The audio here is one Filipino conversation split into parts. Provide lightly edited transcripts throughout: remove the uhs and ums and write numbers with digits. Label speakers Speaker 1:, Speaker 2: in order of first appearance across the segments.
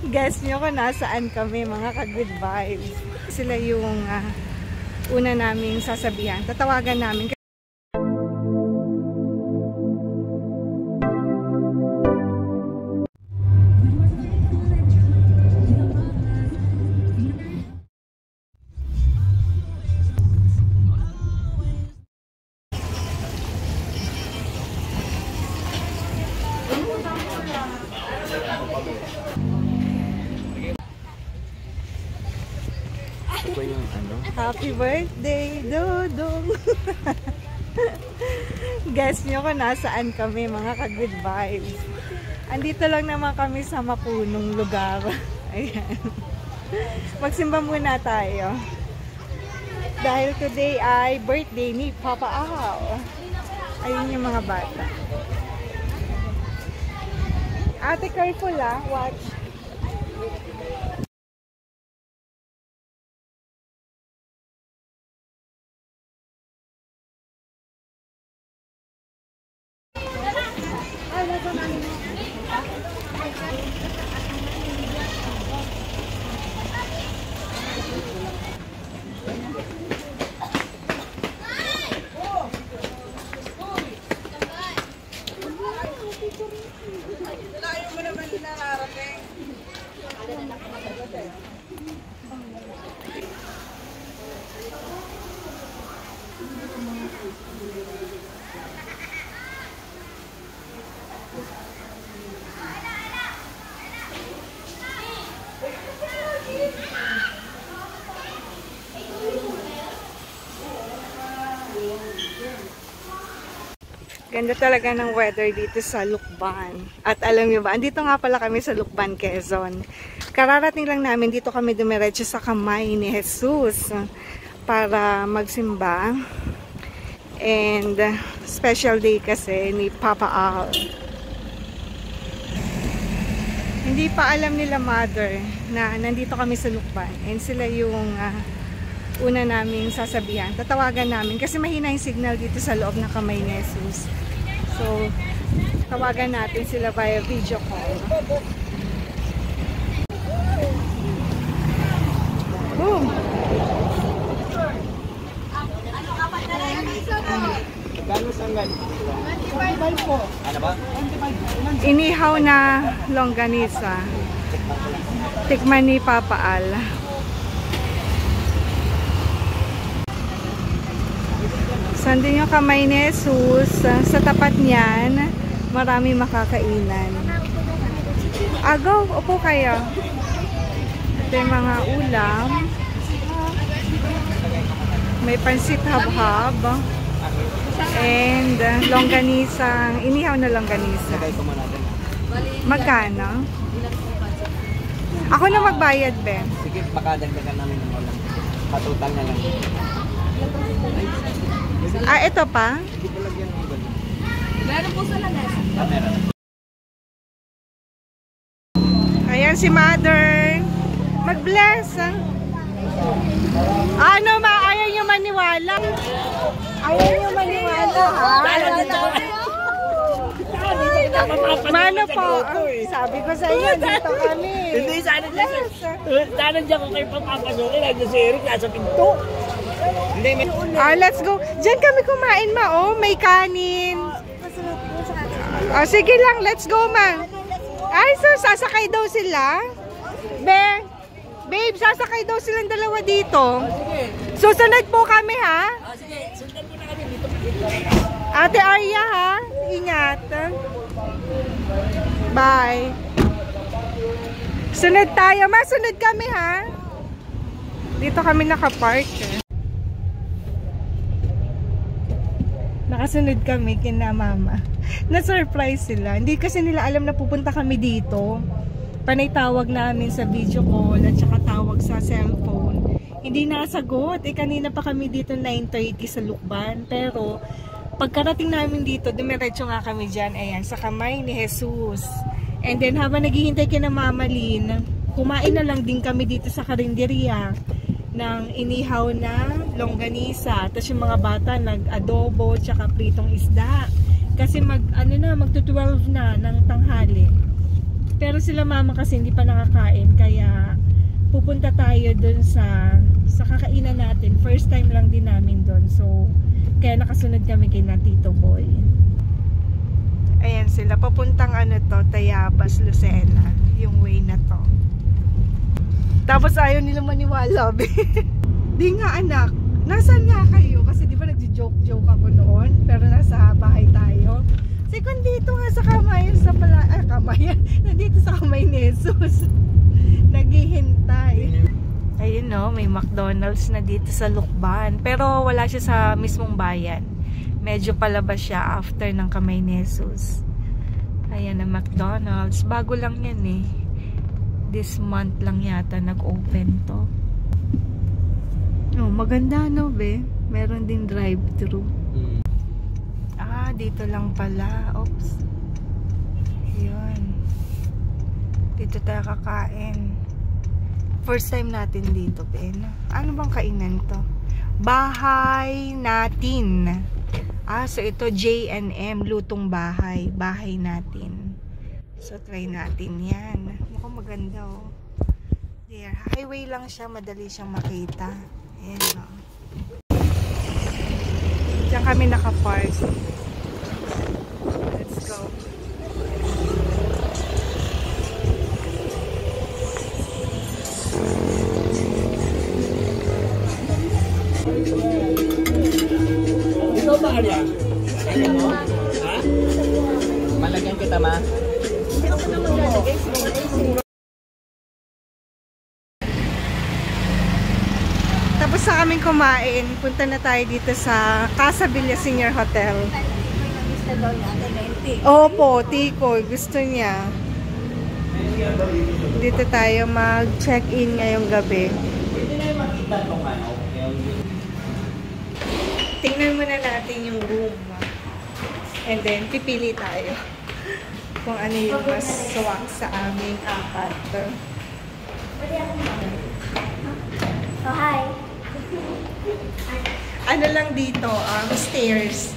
Speaker 1: Guess nyo kung nasaan kami, mga ka-good vibes. Sila yung una naming sasabihan. Tatawagan namin. Happy birthday, Dodong! Guess nyo kung nasaan kami, mga ka-good vibes. Andito lang naman kami sa mapunong lugar. Ayan. Magsimba muna tayo. Dahil today ay birthday ni Papa Al. Ayun yung mga bata. Ate, careful ah. Watch. Ganda talaga ng weather dito sa Lucban. At alam niyo ba, andito nga pala kami sa Lucban, Quezon. Kararating lang namin, dito kami dumiretso sa kamay ni Jesus para magsimba. And special day kasi ni Papa Al. Hindi pa alam nila mother na nandito kami sa Lucban. And sila yung una naming sasabihan. Tatawagan namin kasi mahina yung signal dito sa loob ng kamay ni Jesus. So, tawagan natin sila via video call. Boom! Inihaw na longganisa. Tikman ni Papa Al. Sandin yung kamay ni Jesus. Sa tapat niyan, marami makakainan. Go, upo kayo. Ito yung mga ulam. May pansit habhab. And longganisa. Inihaw na longganisa. Magkano? Ako na magbayad, Ben.
Speaker 2: Sige, pakadagdagan namin ng ulam. Patutal na lang.
Speaker 1: Ito pa?
Speaker 3: Meron po sa lanas.
Speaker 1: Ayan si Mother. Mag-bless. Ano ma? Ayaw nyo maniwala. Ayaw nyo maniwala. Mano po? Sabi ko sa inyo, dito kami.
Speaker 2: Hindi, sana dyan ko kayo papapasukin. Lagi si Eric, nasa pinto.
Speaker 1: Let's go. Diyan kami kumain, ma. Oh, may kanin. Sige lang, let's go, ma. Ay, so sasakay daw sila. Babe, sasakay daw silang dalawa dito. Susunod po kami, ha?
Speaker 2: Sige, sundan mo na kami dito.
Speaker 1: Ate Arya, ha? Ingat. Bye. Sunod tayo, ma. Sunod kami, ha? Dito kami nakapark, Nakasunod kami kina mama. Na-surprise sila. Hindi kasi nila alam na pupunta kami dito. Panay tawag namin sa video call at saka tawag sa cellphone. Hindi nasagot. Kanina pa kami dito 9:30 sa Lucban. Pero pagkarating namin dito, dumiretso nga kami dyan. Ayan, sa kamay ni Jesus. And then habang naghihintay kina Mama Lynn, kumain na lang din kami dito sa karinderya ng inihaw na longganisa. Tapos yung mga bata nag-adobo tsaka pritong isda. Kasi magto-12 na ng tanghali. Pero sila mama kasi hindi pa nakakain, kaya pupunta tayo dun sa kakainan natin. First time lang din namin dun. So, kaya nakasunod kami kay na Tito Boy. Ayan sila, papuntang ano to, Tayabas, Lucena. Yung way na to. Tapos ayaw nila maniwala, be. Di nga anak, nasaan nga kayo? Kasi di ba nagjo-joke-joke ako noon, pero nasa bahay tayo. Second dito nga sa Kamayan, Kamayan, nandito sa Kamay ni Jesus. Naghihintay. Ayun no, may McDonald's na dito sa Lukban. Pero wala siya sa mismong bayan. Medyo palabas siya after ng Kamay ni Jesus. Ayan ang McDonald's. Bago lang yan eh. This month lang yata nag-open to. Oh, maganda no be. Meron din drive-thru. Dito lang pala. Oops. Yun. Dito tayo kakain. First time natin dito, Ben. Ano bang kainan to? Bahay natin. So ito J&M, lutong bahay. Bahay natin. So try natin yan. Mukhang maganda oh. There. Highway lang siya. Madali siyang makita. Ayan oh. Diyan kami nakapark. Let's go.
Speaker 2: Ikaw ba yan? Ha? Malagyan kita, ma?
Speaker 1: Hindi ako na maglalagay. Tapos sa aming kumain, punta na tayo dito sa Casa Villa Senior Hotel. Opo, Tikoy. Gusto niya. Dito tayo mag-check-in ngayong gabi. Tingnan muna natin yung room. And then, pipili tayo kung ano yung mas suwak sa aming apat.
Speaker 3: Oh, hi.
Speaker 1: Ano lang dito, stairs.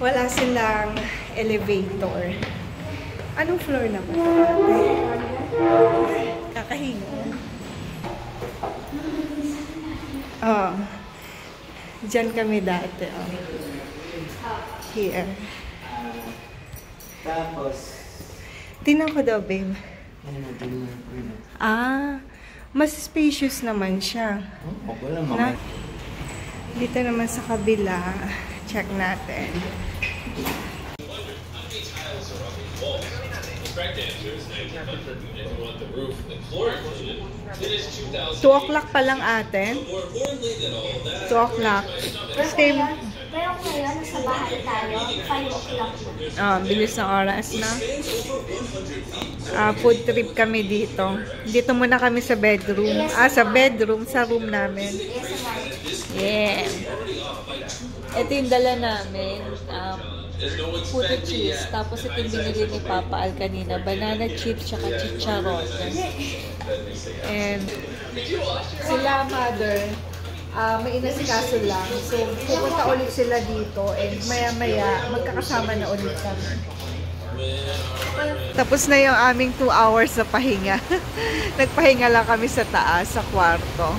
Speaker 1: Wala silang elevator. Anong floor na ba? Kakahinga. Oh. Diyan kami dati. Oh. Here.
Speaker 2: Tapos,
Speaker 1: Tingnan ko daw, babe. Mas spacious naman siya.
Speaker 2: okay lang, mama.
Speaker 1: Dito naman sa kabila, check natin. 2 o'clock pa lang ate. 2 o'clock. Stay.
Speaker 3: Pero ngayon, nasa bahay tayo, 5 o'clock.
Speaker 1: Bilis ng oras na. Food trip kami dito. Dito muna kami sa bedroom. Sa room namin. Yeah. Ito yung dala namin. Puto cheese. Tapos ito yung binili ni Papa Al kanina. Banana chips tsaka chicharon. And sila mother, may inasikaso lang. So, pupunta ulit sila dito. And maya-maya, magkakasama na ulit kami. Tapos na yung aming 2 hours na pahinga. Nagpahinga lang kami sa taas, sa kwarto.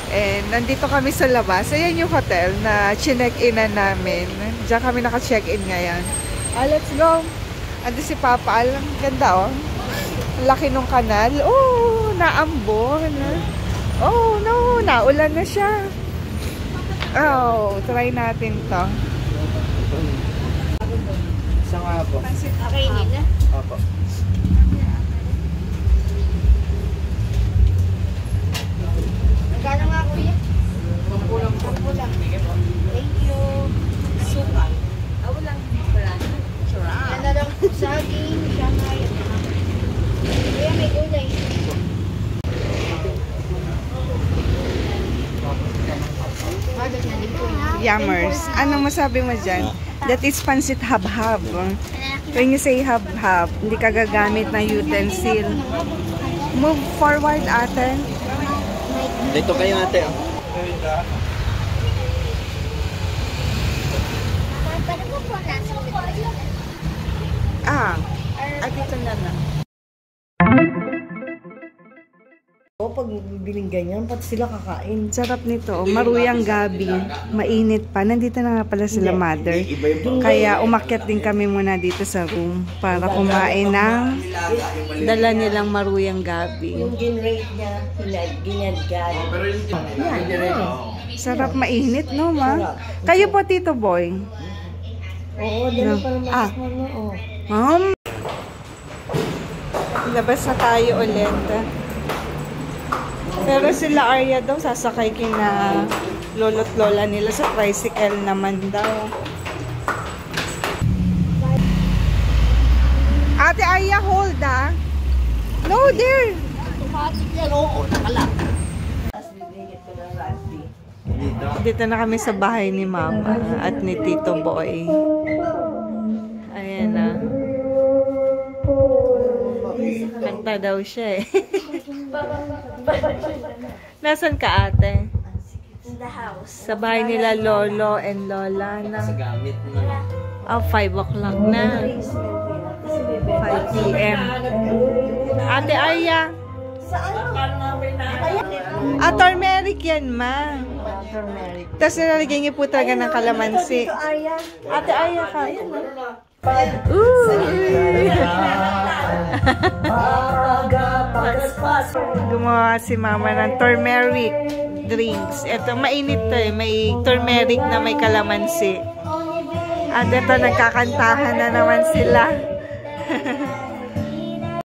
Speaker 1: And nandito kami sa labas. Ayan yung hotel na chinek-inan namin. Diyan kami naka-check-in ngayon. Let's go! Ando si Papa Al. Ang ganda oh. Ang laki ng kanal. Oh, naambon. Oh no, naulan na siya. Oh, try natin to.
Speaker 2: Isang nga po.
Speaker 3: Okay, Nina.
Speaker 2: Opo.
Speaker 3: Magkano nga, kuya? Pampulang. Thank you.
Speaker 1: Suka. Walang wala.
Speaker 3: Yan na lang saging, shanghai. Kuya, may gulay.
Speaker 1: Yummers. Anong masabi mo dyan? That is pansit hab-hab. When you say hab-hab, hindi ka gagamit ng utensil. Move forward, ate.
Speaker 2: Dito kayo, ate.
Speaker 3: Paano po po nasa?
Speaker 1: Dito na lang.
Speaker 4: oh, pag biling ganyan, pati sila kakain.
Speaker 1: Sarap nito. Maruyang gabi. Mainit pa. Nandito na nga pala sila, mother. Kaya umakyat din kami muna dito sa room para kumain ng dala nilang maruyang gabi.
Speaker 4: Yung gin-rate niya, ginadgad.
Speaker 1: Sarap, mainit, no, ma? Kayo po, Tito Boy?
Speaker 4: Oo, dala pa naman mas oh.
Speaker 1: Labas na tayo ulit. Pero sila Arya daw sasakay kina lolo't lola nila sa tricycle naman daw. Ate Arya, hold ah. No, there.
Speaker 4: Automatic yan, oo, nakalak.
Speaker 1: Dito na kami sa bahay ni Mama at ni Tito Boy. Ayan na. Kanta daw siya eh. Nasaan ka, ate?
Speaker 3: In the house.
Speaker 1: Sa bahay nila Lolo and Lola na.
Speaker 2: Sa gamit na.
Speaker 1: 5 o'clock na. 5 p.m. Ate Arya. Turmeric yan, ma. Tapos nilalagyan niyo po talaga ng kalamansi. Ate Arya ka. Gumawa si Mama ng turmeric drinks. Ito, mainit to eh. May turmeric na may kalamansi. At ito, nagkakantahan na naman sila.